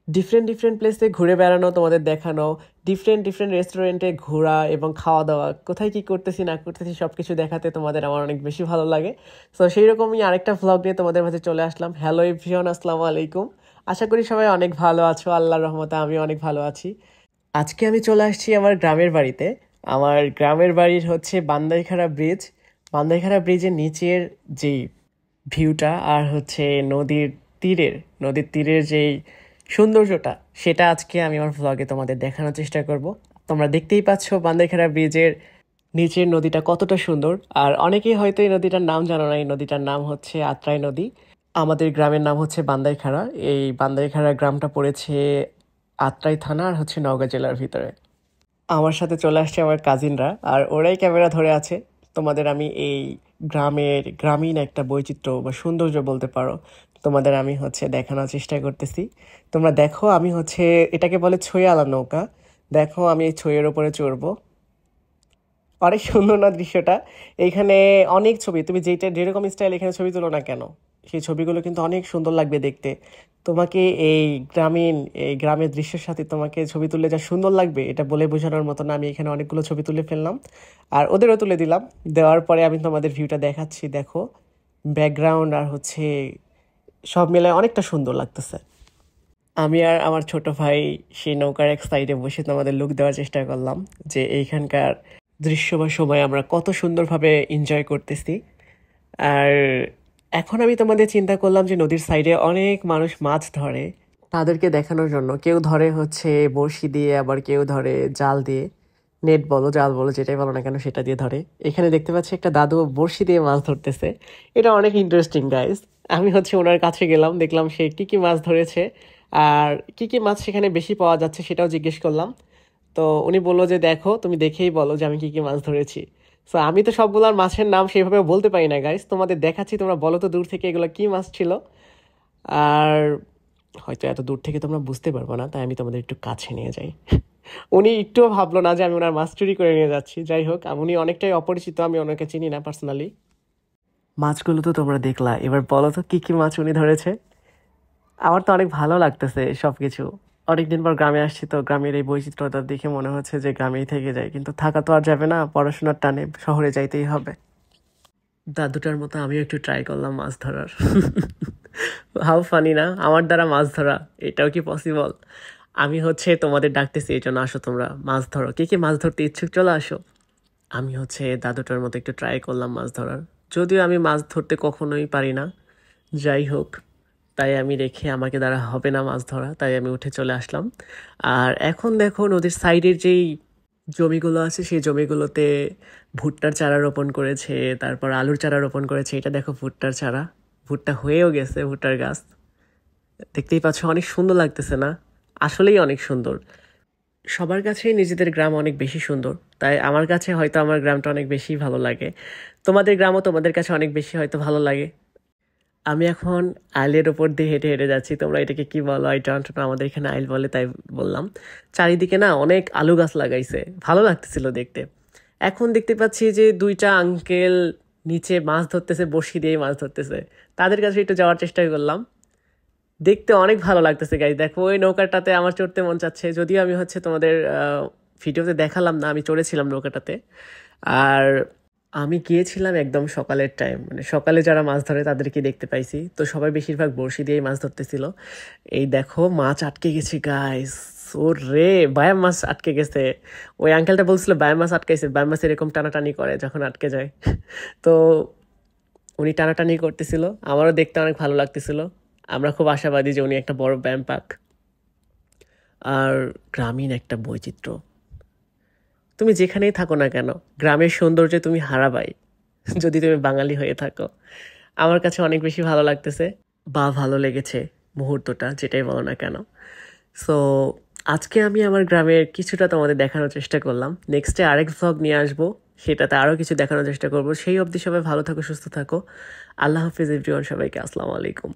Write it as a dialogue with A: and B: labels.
A: Different different প্লেসে ঘুরে বেড়ানো, তোমাদের দেখানো, ডিফারেন্ট ডিফারেন্ট রেস্টুরেন্টে ঘোরা এবং খাওয়া দাওয়া, কোথায় কি করতেছি না করতেছি সব কিছু দেখাতে তোমাদের আমার অনেক বেশি ভালো লাগে। সো সেই রকমই আরেকটা ভ্লগ নিয়ে তোমাদের মাঝে চলে আসলাম। হ্যালো এভরিওয়ান, আসসালামু আলাইকুম। আশা করি সবাই অনেক ভালো আছো, আল্লাহর রহমতে আমি অনেক ভালো আছি। আজকে আমি চলে আসছি আমার গ্রামের বাড়িতে। আমার গ্রামের বাড়ির হচ্ছে বান্দাইখারা ব্রিজ। বান্দাইখারা ব্রিজের নিচের যেই ভিউটা আর হচ্ছে তীরের নদীর তীরের যেই সৌন্দর্যটা, সেটা আজকে আমি আমার ভ্লগে তোমাদের দেখানোর চেষ্টা করব। তোমরা দেখতেই পাচ্ছ বান্দাইখারা ব্রিজের নিচের নদীটা কতটা সুন্দর। আর অনেকেই হয়তো এই নদীটার নাম জানো না, এই নদীটার নাম হচ্ছে আত্রাই নদী। আমাদের গ্রামের নাম হচ্ছে বান্দাইখারা। এই বান্দাইখারা গ্রামটা পড়েছে আত্রাই থানা আর হচ্ছে নওগাঁ জেলার ভিতরে। আমার সাথে চলে আসছে আমার কাজিনরা, আর ওরাই ক্যামেরা ধরে আছে। তোমাদের আমি এই গ্রামীণ একটা বৈচিত্র্য বা সৌন্দর্য বলতে পারো, তোমাদের আমি হচ্ছে দেখানোর চেষ্টা করতেছি। তোমরা দেখো, আমি হচ্ছে এটাকে বলে ছইয়ালা নৌকা। দেখো আমি এই ছইয়ের ওপরে চড়বো। অনেক সুন্দর না দৃশ্যটা? এইখানে অনেক ছবি, তুমি যেরকম স্টাইল এখানে ছবি তুলো না কেন, সেই ছবিগুলো কিন্তু অনেক সুন্দর লাগবে দেখতে। তোমাকে এই গ্রামীণ এই গ্রামের দৃশ্যের সাথে তোমাকে ছবি তুললে যা সুন্দর লাগবে, এটা বলে বোঝানোর মতো না। আমি এখানে অনেকগুলো ছবি তুলে ফেললাম আর ওদেরও তুলে দিলাম। দেওয়ার পরে আমি তোমাদের ভিউটা দেখাচ্ছি। দেখো, ব্যাকগ্রাউন্ড আর হচ্ছে সব মিলায় অনেকটা সুন্দর লাগতেছে। আমি আর আমার ছোট ভাই সেই নৌকার এক সাইডে বসে তোমাদের লুক দেওয়ার চেষ্টা করলাম যে এইখানকার দৃশ্য বা সময় আমরা কত সুন্দরভাবে এনজয় করতেছি। আর এখন আমি তোমাদের চিন্তা করলাম যে নদীর সাইডে অনেক মানুষ মাছ ধরে, তাদেরকে দেখানোর জন্য। কেউ ধরে হচ্ছে বড়শি দিয়ে, আবার কেউ ধরে জাল দিয়ে, নেট বলো জাল বলো যেটাই বলো না কেন সেটা দিয়ে ধরে। এখানে দেখতে পাচ্ছি একটা দাদু বড়শি দিয়ে মাছ ধরতেছে। এটা অনেক ইন্টারেস্টিং গাইস। আমি হচ্ছে ওনার কাছে গেলাম, দেখলাম সে কি কি মাছ ধরেছে আর কি কি মাছ সেখানে বেশি পাওয়া যাচ্ছে সেটাও জিজ্ঞেস করলাম। তো উনি বললো যে দেখো, তুমি দেখেই বলো যে আমি কি কি মাছ ধরেছি। সো আমি তো সবগুলোর মাছের নাম সেইভাবে বলতে পারি না গাইস, তোমাদের দেখাচ্ছি, তোমরা বলো তো দূর থেকে এগুলো কি মাছ ছিল। আর হয়তো এত দূর থেকে তোমরা বুঝতে পারবো না, তাই আমি তোমাদের একটু কাছে নিয়ে যাই। উনি একটুও ভাবলো না যে আমি ওনার মাছ চুরি করে নিয়ে যাচ্ছি। যাই হোক, উনি অনেকটাই অপরিচিত, আমি ওনাকে চিনি না পার্সোনালি। মাছগুলো তো তোমরা দেখলা, এবার বলো তো কি কি মাছ উনি ধরেছে। আমার তো অনেক ভালো লাগতেছে সবকিছু। অনেকদিন পর গ্রামে আসছি, তো গ্রামের এই বৈচিত্র্যটা দেখে মনে হচ্ছে যে গ্রামেই থেকে যায়, কিন্তু থাকা তো আর যাবে না, পড়াশোনার টানে শহরে যাইতেই হবে। দাদুটার মতো আমিও একটু ট্রাই করলাম মাছ ধরার। হাউ ফানি না আমার দ্বারা মাছ ধরা? এটাও কি পসিবল? আমি হচ্ছে তোমাদের ডাকতেছি এই জন্য, আসো তোমরা মাছ ধরো। কে কে মাছ ধরতে ইচ্ছুক চলে আসো। আমি হচ্ছে দাদুটার মতো একটু ট্রাই করলাম মাছ ধরার। যদিও আমি মাছ ধরতে কখনোই পারি না, যাই হোক, তাই আমি রেখে আমাকে দ্বারা হবে না মাছ ধরা, তাই আমি উঠে চলে আসলাম। আর এখন দেখো নদীর সাইডের যেই জমিগুলো আছে, সেই জমিগুলোতে ভুট্টার চারা রোপণ করেছে, তারপর আলুর চারা রোপণ করেছে। এটা দেখো ভুট্টার চারা, ভুট্টা হয়েও গেছে, ভুট্টার গাছ। দেখতেই পাচ্ছ অনেক সুন্দর লাগতেছে না? আসলেই অনেক সুন্দর। সবার কাছেই নিজেদের গ্রাম অনেক বেশি সুন্দর, তাই আমার কাছে হয়তো আমার গ্রামটা অনেক বেশি ভালো লাগে। তোমাদের গ্রামও তোমাদের কাছে অনেক বেশি হয়তো ভালো লাগে। আমি এখন আইলের ওপর দিয়ে হেঁটে হেঁটে যাচ্ছি। তোমরা এটাকে কি বলো আই ডোন্ট নো, আমাদের এখানে আইল বলে তাই বললাম। চারিদিকে না অনেক আলু গাছ লাগাইছে, ভালো লাগতেছিল দেখতে। এখন দেখতে পাচ্ছি যে দুইটা আঙ্কেল নিচে মাছ ধরতেছে, বড়শি দিয়ে মাছ ধরতেছে। তাদের কাছে একটু যাওয়ার চেষ্টা করলাম। দেখতে অনেক ভালো লাগতেছে গাইজ। দেখো ওই নৌকাটাতে আমার চড়তে মন চাচ্ছে, যদিও আমি হচ্ছে তোমাদের ভিডিওতে দেখালাম না, আমি চড়েছিলাম নৌকাটাতে। আর আমি গিয়েছিলাম একদম সকালের টাইম, মানে সকালে যারা মাছ ধরে তাদেরকে দেখতে পাইছি, তো সবাই বেশিরভাগ বড়শি দিয়েই মাছ ধরতেছিল। এই দেখো মাছ আটকে গেছে গাইস। ও রে, বায়াম মাছ আটকে গেছে। ওই আঙ্কেলটা বলছিল বায়াম মাছ আটকাইছে, বায়াম মাছ এরকম টানাটানি করে যখন আটকে যায়। তো উনি টানাটানি করতেছিল, আমারও দেখতে অনেক ভালো লাগতেছিল। আমরা খুব আশাবাদী যে উনি একটা বড় ব্যায়াম পাক। আর গ্রামীণ একটা বৈচিত্র্য, তুমি যেখানেই থাকো না কেন গ্রামের সৌন্দর্যে তুমি হারাবাই, যদি তুমি বাঙালি হয়ে থাকো। আমার কাছে অনেক বেশি ভালো লাগতেছে বা ভালো লেগেছে মুহূর্তটা, যেটাই বলো না কেন। সো আজকে আমি আমার গ্রামের কিছুটা তোমাদের দেখানোর চেষ্টা করলাম। নেক্সটে আরেক ভ্লগ নিয়ে আসবো, সেটাতে আরও কিছু দেখানোর চেষ্টা করবো। সেই অবধি সবাই ভালো থাকো, সুস্থ থাকো। আল্লাহ হাফিজ এভরিওয়ান, সবাইকে আসসালামু আলাইকুম।